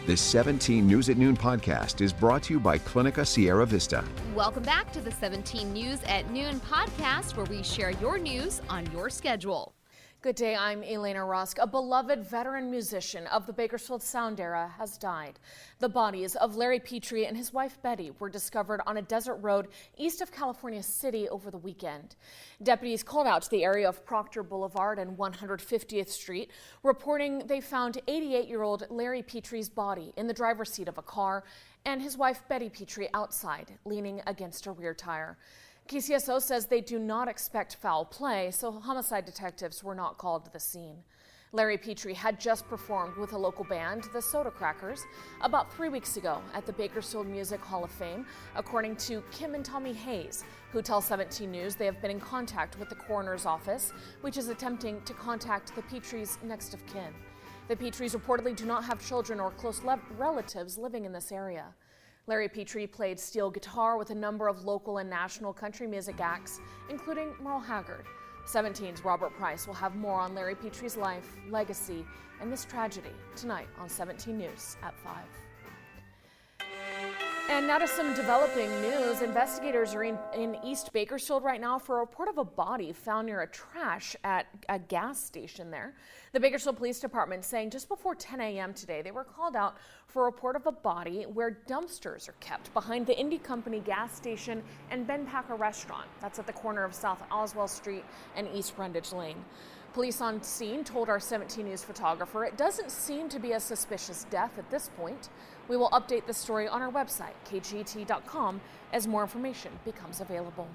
This 17 News at Noon podcast is brought to you by Clinica Sierra Vista. Welcome back to the 17 News at Noon podcast, where we share your news on your schedule. Good day, I'm Elena Rusk. A beloved veteran musician of the Bakersfield Sound era has died. The bodies of Larry Petree and his wife Betty were discovered on a desert road east of California City over the weekend. Deputies called out to the area of Proctor Boulevard and 150th Street, reporting they found 88-year-old Larry Petree's body in the driver's seat of a car and his wife Betty Petree outside, leaning against a rear tire. KCSO says they do not expect foul play, so homicide detectives were not called to the scene. Larry Petree had just performed with a local band, the Soda Crackers, about 3 weeks ago at the Bakersfield Music Hall of Fame, according to Kim and Tommy Hayes, who tell 17 News they have been in contact with the coroner's office, which is attempting to contact the Petrees' next of kin. The Petrees reportedly do not have children or close relatives living in this area. Larry Petree played steel guitar with a number of local and national country music acts, including Merle Haggard. 17's Robert Price will have more on Larry Petree's life, legacy, and this tragedy tonight on 17 News at 5. And now to some developing news. Investigators are in East Bakersfield right now for a report of a body found near a trash at a gas station there. The Bakersfield Police Department saying just before 10 a.m. today, they were called out for a report of a body where dumpsters are kept behind the Indy Company gas station and Ben Packer restaurant. That's at the corner of South Oswell Street and East Brundage Lane. Police on scene told our 17 News photographer it doesn't seem to be a suspicious death at this point. We will update the story on our website, kgt.com, as more information becomes available.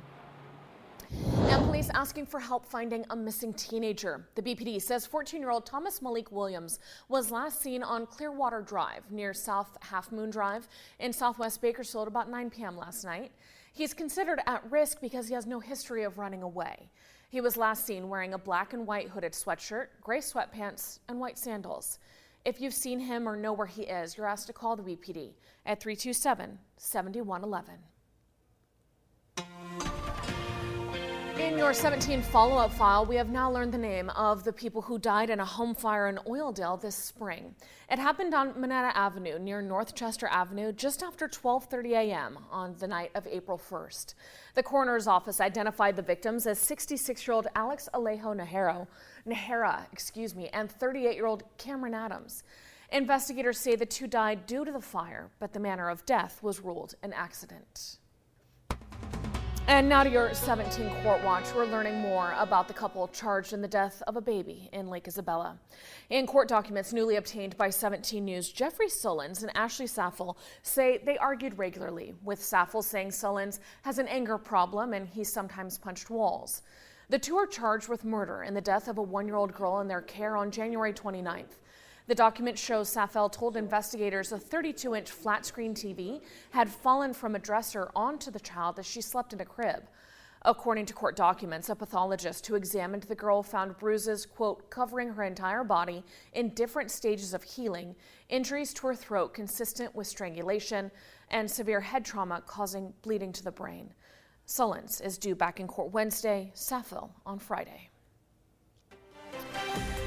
And police asking for help finding a missing teenager. The BPD says 14-year-old Thomas Malik Williams was last seen on Clearwater Drive near South Half Moon Drive in southwest Bakersfield about 9 p.m. last night. He's considered at risk because he has no history of running away. He was last seen wearing a black and white hooded sweatshirt, gray sweatpants, and white sandals. If you've seen him or know where he is, you're asked to call the BPD at 327-7111. In your 17 follow-up file, we have now learned the name of the people who died in a home fire in Oildale this spring. It happened on Moneta Avenue near North Chester Avenue just after 12:30 a.m. on the night of April 1st. The coroner's office identified the victims as 66-year-old Alex Alejo Nahera, and 38-year-old Cameron Adams. Investigators say the two died due to the fire, but the manner of death was ruled an accident. And now to your 17 Court Watch. We're learning more about the couple charged in the death of a baby in Lake Isabella. In court documents newly obtained by 17 News, Jeffrey Sullins and Ashley Saffel say they argued regularly, with Saffel saying Sullins has an anger problem and he sometimes punched walls. The two are charged with murder in the death of a 1-year-old girl in their care on January 29th. The document shows Saffel told investigators a 32-inch flat-screen TV had fallen from a dresser onto the child as she slept in a crib. According to court documents, a pathologist who examined the girl found bruises, quote, covering her entire body in different stages of healing, injuries to her throat consistent with strangulation, and severe head trauma causing bleeding to the brain. Sullins is due back in court Wednesday, Saffel on Friday.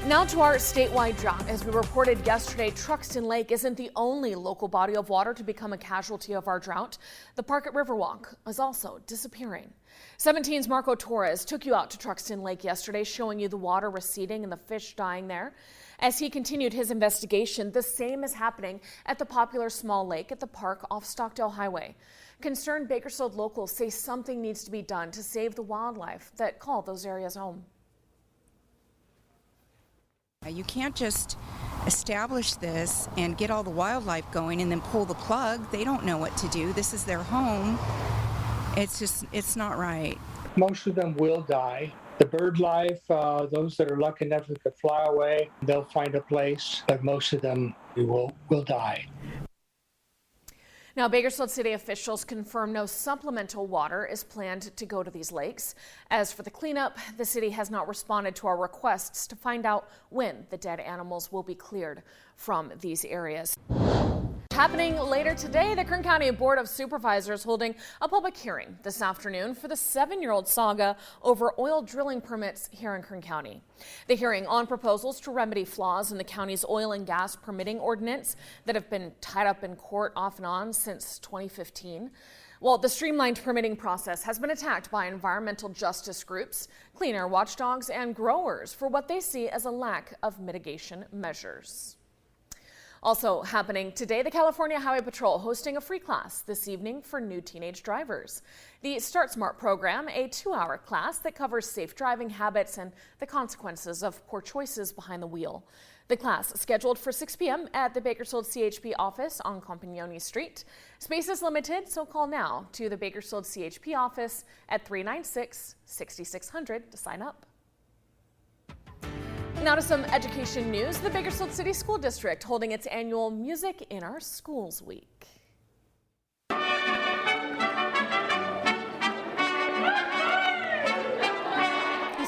Now to our statewide drought. As we reported yesterday, Truxton Lake isn't the only local body of water to become a casualty of our drought. The park at Riverwalk is also disappearing. 17's Marco Torres took you out to Truxton Lake yesterday, showing you the water receding and the fish dying there. As he continued his investigation, the same is happening at the popular small lake at the park off Stockdale Highway. Concerned Bakersfield locals say something needs to be done to save the wildlife that call those areas home. You can't just establish this and get all the wildlife going and then pull the plug. They don't know what to do. This is their home. It's not right. Most of them will die. The bird life, those that are lucky enough to fly away, they'll find a place, but most of them will die. Now, Bakersfield City officials confirm no supplemental water is planned to go to these lakes. As for the cleanup, the city has not responded to our requests to find out when the dead animals will be cleared from these areas. Happening later today, the Kern County Board of Supervisors holding a public hearing this afternoon for the 7-year-old saga over oil drilling permits here in Kern County. The hearing on proposals to remedy flaws in the county's oil and gas permitting ordinance that have been tied up in court off and on since 2015. Well, the streamlined permitting process has been attacked by environmental justice groups, clean air watchdogs, and growers for what they see as a lack of mitigation measures. Also happening today, the California Highway Patrol hosting a free class this evening for new teenage drivers. The Start Smart program, a 2-hour class that covers safe driving habits and the consequences of poor choices behind the wheel. The class is scheduled for 6 p.m. at the Bakersfield CHP office on Compagnoni Street. Space is limited, so call now to the Bakersfield CHP office at 396-6600 to sign up. Now to some education news. The Bakersfield City School District holding its annual Music in Our Schools Week.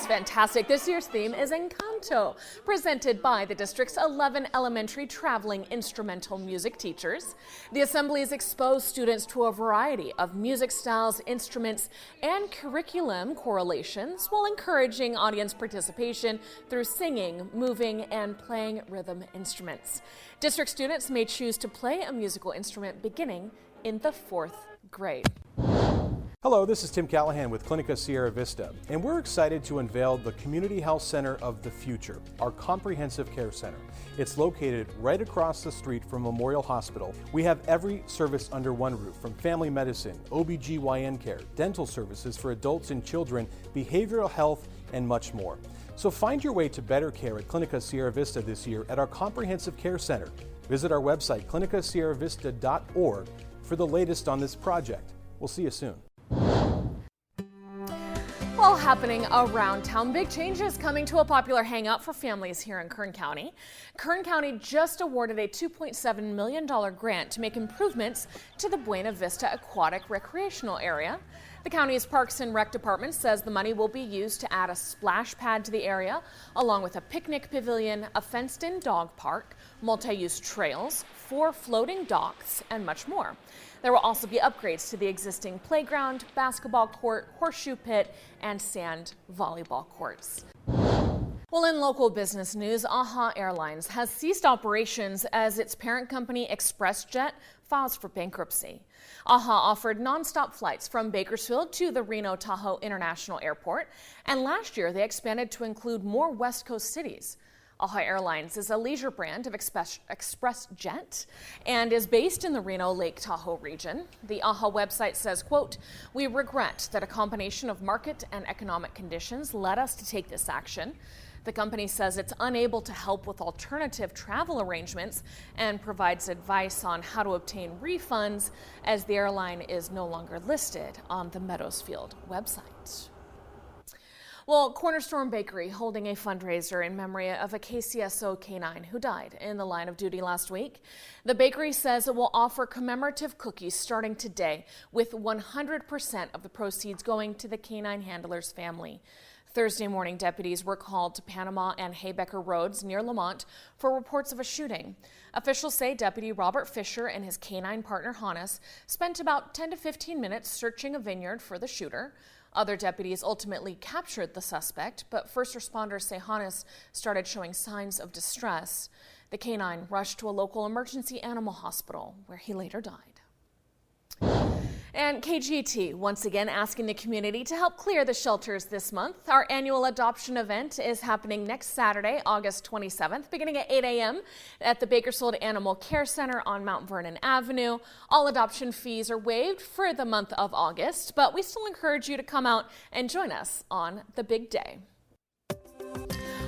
Fantastic. This year's theme is Encanto, presented by the district's 11 elementary traveling instrumental music teachers. The assemblies expose students to a variety of music styles, instruments, and curriculum correlations while encouraging audience participation through singing, moving, and playing rhythm instruments. District students may choose to play a musical instrument beginning in the 4th grade. Hello, this is Tim Callahan with Clinica Sierra Vista, and we're excited to unveil the Community Health Center of the Future, our comprehensive care center. It's located right across the street from Memorial Hospital. We have every service under one roof, from family medicine, OB/GYN care, dental services for adults and children, behavioral health, and much more. So find your way to better care at Clinica Sierra Vista this year at our comprehensive care center. Visit our website, clinicasierravista.org, for the latest on this project. We'll see you soon. Well, happening around town, big changes coming to a popular hangout for families here in Kern County. Kern County just awarded a $2.7 million grant to make improvements to the Buena Vista Aquatic Recreational area. The county's Parks and Rec Department says the money will be used to add a splash pad to the area, along with a picnic pavilion, a fenced-in dog park, multi-use trails, 4 floating docks, and much more. There will also be upgrades to the existing playground, basketball court, horseshoe pit, and sand volleyball courts. Well, in local business news, AHA Airlines has ceased operations as its parent company ExpressJet files for bankruptcy. AHA offered nonstop flights from Bakersfield to the Reno-Tahoe International Airport, and last year they expanded to include more West Coast cities. AHA Airlines is a leisure brand of ExpressJet and is based in the Reno-Lake Tahoe region. The AHA website says, quote, "We regret that a combination of market and economic conditions led us to take this action." The company says it's unable to help with alternative travel arrangements and provides advice on how to obtain refunds as the airline is no longer listed on the Meadowsfield website. Well, Cornerstone Bakery holding a fundraiser in memory of a KCSO canine who died in the line of duty last week. The bakery says it will offer commemorative cookies starting today, with 100% of the proceeds going to the canine handler's family. Thursday morning, deputies were called to Panama and Haybecker Roads near Lamont for reports of a shooting. Officials say Deputy Robert Fisher and his canine partner Hannes spent about 10 to 15 minutes searching a vineyard for the shooter. Other deputies ultimately captured the suspect, but first responders say Hannes started showing signs of distress. The canine rushed to a local emergency animal hospital, where he later died. And KGT once again asking the community to help clear the shelters this month. Our annual adoption event is happening next Saturday, August 27th, beginning at 8 a.m. at the Bakersfield Animal Care Center on Mount Vernon Avenue. All adoption fees are waived for the month of August, but we still encourage you to come out and join us on the big day.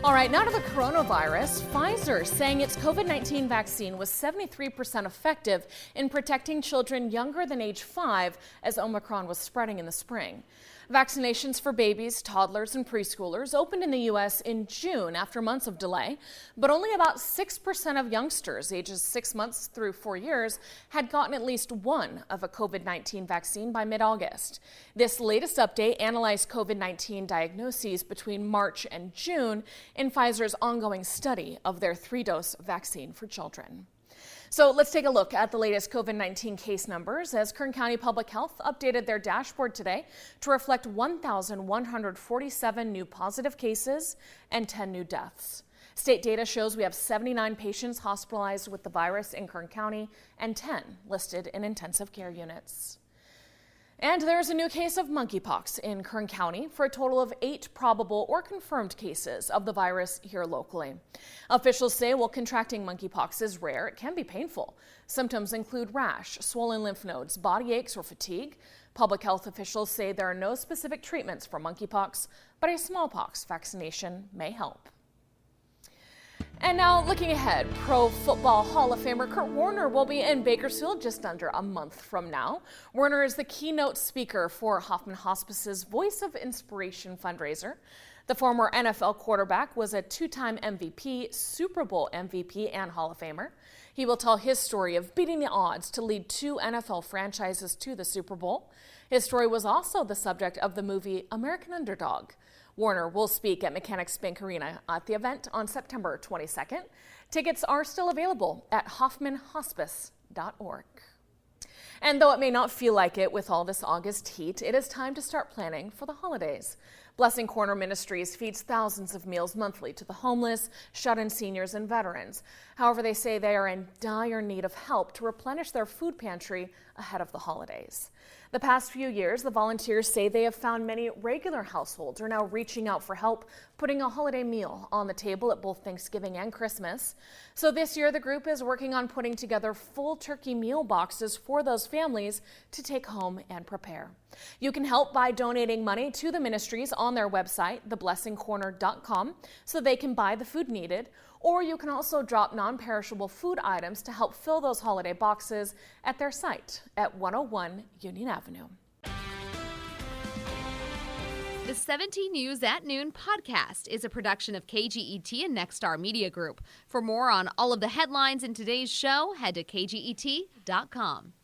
All right, now to the coronavirus. Pfizer saying its COVID-19 vaccine was 73% effective in protecting children younger than age 5 as Omicron was spreading in the spring. Vaccinations for babies, toddlers, and preschoolers opened in the U.S. in June after months of delay, but only about 6% of youngsters ages 6 months through 4 years had gotten at least one of a COVID-19 vaccine by mid-August. This latest update analyzed COVID-19 diagnoses between March and June in Pfizer's ongoing study of their 3-dose vaccine for children. So let's take a look at the latest COVID-19 case numbers as Kern County Public Health updated their dashboard today to reflect 1,147 new positive cases and 10 new deaths. State data shows we have 79 patients hospitalized with the virus in Kern County and 10 listed in intensive care units. And there's a new case of monkeypox in Kern County for a total of 8 probable or confirmed cases of the virus here locally. Officials say while contracting monkeypox is rare, it can be painful. Symptoms include rash, swollen lymph nodes, body aches, or fatigue. Public health officials say there are no specific treatments for monkeypox, but a smallpox vaccination may help. And now looking ahead, Pro Football Hall of Famer Kurt Warner will be in Bakersfield just under a month from now. Warner is the keynote speaker for Hoffman Hospice's Voice of Inspiration fundraiser. The former NFL quarterback was a 2-time MVP, Super Bowl MVP, and Hall of Famer. He will tell his story of beating the odds to lead 2 NFL franchises to the Super Bowl. His story was also the subject of the movie American Underdog. Warner will speak at Mechanics Bank Arena at the event on September 22nd. Tickets are still available at hoffmanhospice.org. And though it may not feel like it with all this August heat, it is time to start planning for the holidays. Blessing Corner Ministries feeds thousands of meals monthly to the homeless, shut-in seniors, and veterans. However, they say they are in dire need of help to replenish their food pantry ahead of the holidays. The past few years, the volunteers say they have found many regular households are now reaching out for help putting a holiday meal on the table at both Thanksgiving and Christmas. So this year, the group is working on putting together full turkey meal boxes for those families to take home and prepare. You can help by donating money to the ministries on their website, theblessingcorner.com, so they can buy the food needed. Or you can also drop non-perishable food items to help fill those holiday boxes at their site at 101 Union Avenue. The 17 News at Noon podcast is a production of KGET and Nexstar Media Group. For more on all of the headlines in today's show, head to kget.com.